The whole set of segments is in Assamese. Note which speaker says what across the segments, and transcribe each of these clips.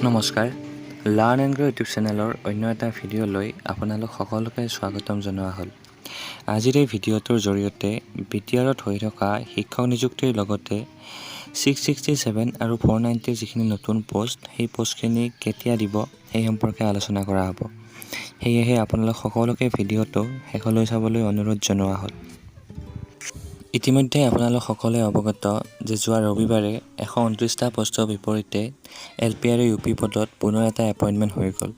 Speaker 1: নমস্কাৰ লাৰ্ণ এণ্ড গ্ৰ' ইউটিউব চেনেলৰ অন্য এটা ভিডিঅ'লৈ আপোনালোক সকলোকে স্বাগতম জনোৱা হ'ল। আজিৰ এই ভিডিঅ'টোৰ জৰিয়তে BTRত হৈ থকা শিক্ষক নিযুক্তিৰ লগতে 667 আৰু 490 যিখিনি নতুন পোষ্ট সেই পোষ্টখিনি কেতিয়া দিব সেই সম্পৰ্কে আলোচনা কৰা হ'ব। সেয়েহে আপোনালোক সকলোকে ভিডিঅ'টো শেষলৈ চাবলৈ অনুৰোধ জনোৱা হ'ল। ইতিমধ্যে আপোনালোক সকলোৱে অৱগত যে যোৱা ৰবিবাৰে 129টা পোষ্টৰ বিপৰীতে LP আৰু UP পদত পুনৰ এটা এপইণ্টমেণ্ট হৈ গ'ল।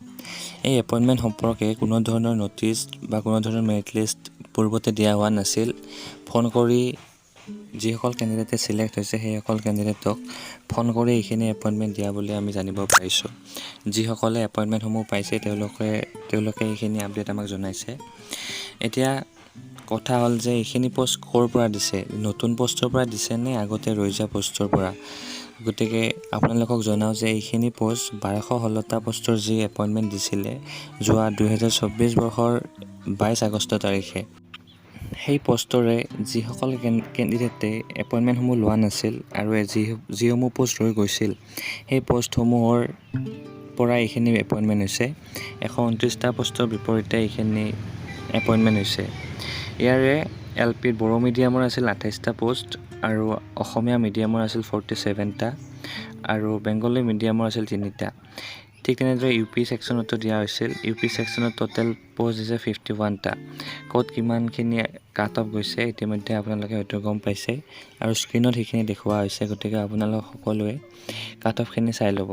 Speaker 1: এই এপইণ্টমেণ্ট সম্পৰ্কে কোনো ধৰণৰ ন'টিছ বা কোনো ধৰণৰ মেৰিট লিষ্ট পূৰ্বতে দিয়া হোৱা নাছিল। ফোন কৰি যিসকল কেণ্ডিডেটে ছিলেক্ট হৈছে সেইসকল কেণ্ডিডেটক ফোন কৰি এইখিনি এপইণ্টমেণ্ট দিয়া বুলি আমি জানিব পাৰিছোঁ। যিসকলে এপইণ্টমেণ্টসমূহ পাইছে তেওঁলোকে এইখিনি আপডেট আমাক জনাইছে। এতিয়া কথা হ'ল যে এইখিনি পোষ্ট ক'ৰ পৰা দিছে, নতুন পোষ্টৰ পৰা দিছে নে আগতে ৰৈ যোৱা পোষ্টৰ পৰা। গতিকে আপোনালোকক জনাওঁ যে এইখিনি পোষ্ট 1216টা পোষ্টৰ যি এপইণ্টমেণ্ট দিছিলে যোৱা 2024 বৰ্ষৰ 22 আগষ্ট তাৰিখে। সেই পোষ্টৰে যিসকল কেণ্ডিডেটে এপইণ্টমেণ্টসমূহ লোৱা নাছিল আৰু যিসমূহ পোষ্ট ৰৈ গৈছিল সেই পোষ্টসমূহৰ পৰা এইখিনি এপইণ্টমেণ্ট হৈছে। 129টা পোষ্টৰ বিপৰীতে এইখিনি এপইণ্টমেণ্ট হৈছে। ইয়াৰে LPত বড়ো মিডিয়ামৰ আছিল 28টা পোষ্ট আৰু অসমীয়া মিডিয়ামৰ আছিল 47টা আৰু বেংগলী মিডিয়ামৰ আছিল 3টা। ঠিক তেনেদৰে UP ছেকশ্যনতো দিয়া হৈছিল। UP ছেকশ্যনত টোটেল পোষ্ট দিছে 51টা। ক'ত কিমানখিনি কাট অফ গৈছে ইতিমধ্যে আপোনালোকে হয়তো গম পাইছে আৰু স্ক্ৰীণত সেইখিনি দেখুওৱা হৈছে। গতিকে আপোনালোক সকলোৱে কাট অফখিনি চাই ল'ব।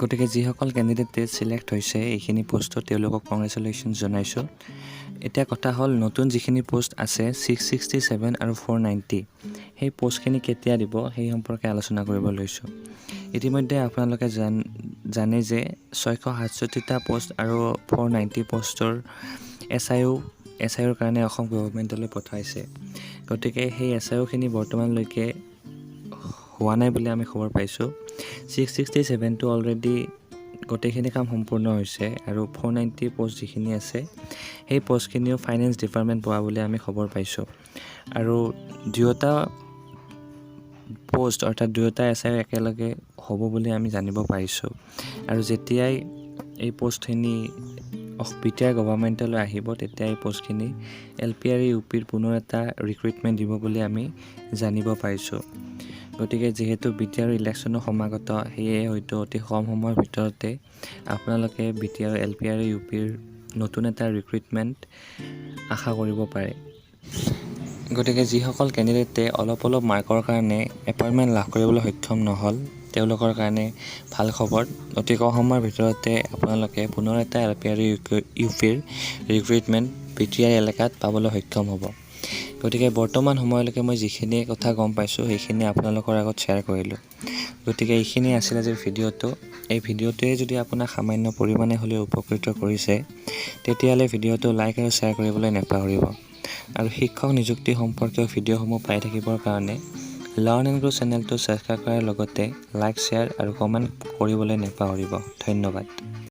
Speaker 1: গতিকে যিসকল কেণ্ডিডেটে ছিলেক্ট হৈছে এইখিনি পোষ্টত তেওঁলোকক কংগ্ৰেচুলেশ্যন জনাইছোঁ। এতিয়া কথা হ'ল নতুন যিখিনি পোষ্ট আছে 667 আৰু 490 সেই পোষ্টখিনি কেতিয়া দিব সেই সম্পৰ্কে আলোচনা কৰিব লৈছোঁ। ইতিমধ্যে আপোনালোকে জানে যে 667টা পোষ্ট আৰু 490 পোষ্টৰ SIOৰ কাৰণে অসম গভৰ্ণমেণ্টলৈ পঠাইছে। গতিকে সেই SIOখিনি বৰ্তমানলৈকে হোৱা নাই বুলি আমি খবৰ পাইছোঁ। 667টো অলৰেডি গোটেইখিনি কাম সম্পূৰ্ণ হৈছে আৰু 490 পোষ্ট যিখিনি আছে সেই পোষ্টখিনিও ফাইনেন্স ডিপাৰ্টমেণ্ট পোৱা বুলি আমি খবৰ পাইছোঁ। আৰু দুয়োটা পোষ্ট অৰ্থাৎ দুয়োটা SIO একেলগে হ'ব বুলি আমি জানিব পাৰিছোঁ। আৰু যেতিয়াই এই পোষ্টখিনি BTR গভৰ্ণমেণ্টলৈ আহিব তেতিয়া এই পোষ্টখিনি LP আৰু UPৰ পুনৰ এটা ৰিক্ৰুইটমেণ্ট দিব বুলি আমি জানিব পাৰিছোঁ। গতিকে যিহেতু BTR ইলেকশ্যনো সমাগত সেয়ে হয়তো অতি কম সময়ৰ ভিতৰতে আপোনালোকে BTR LP আৰু UPৰ নতুন এটা ৰিক্ৰুইটমেণ্ট আশা কৰিব পাৰে। গতিকে যিসকল কেণ্ডিডেটে অলপ মাৰ্কৰ কাৰণে এপইণ্টমেণ্ট লাভ কৰিবলৈ সক্ষম নহ'ল তেওঁলোকৰ কাৰণে ভাল খবৰ। অতি কম সময়ৰ ভিতৰতে আপোনালোকে পুনৰ এটা LP আৰু UPৰ ৰিক্ৰুইটমেণ্ট BTR এলেকাত পাবলৈ সক্ষম হ'ব। গতিকে বৰ্তমান সময়লৈকে মই যিখিনি কথা গম পাইছোঁ সেইখিনি আপোনালোকৰ আগত শ্বেয়াৰ কৰিলোঁ। গতিকে এইখিনি আছিল আজিৰ ভিডিঅ'টো। এই ভিডিঅ'টোৱে যদি আপোনাক সামান্য পৰিমাণে হ'লেও উপকৃত কৰিছে তেতিয়াহ'লে ভিডিঅ'টো লাইক আৰু শ্বেয়াৰ কৰিবলৈ নাপাহৰিব। আৰু শিক্ষক নিযুক্তি সম্পৰ্কীয় ভিডিঅ'সমূহ পাই থাকিবৰ কাৰণে লাৰ্ণ এণ্ড গ্ৰ' চেনেলটো ছাবস্ক্ৰাইব কৰাৰ লগতে লাইক শ্বেয়াৰ আৰু কমেণ্ট কৰিবলৈ নাপাহৰিব। ধন্যবাদ।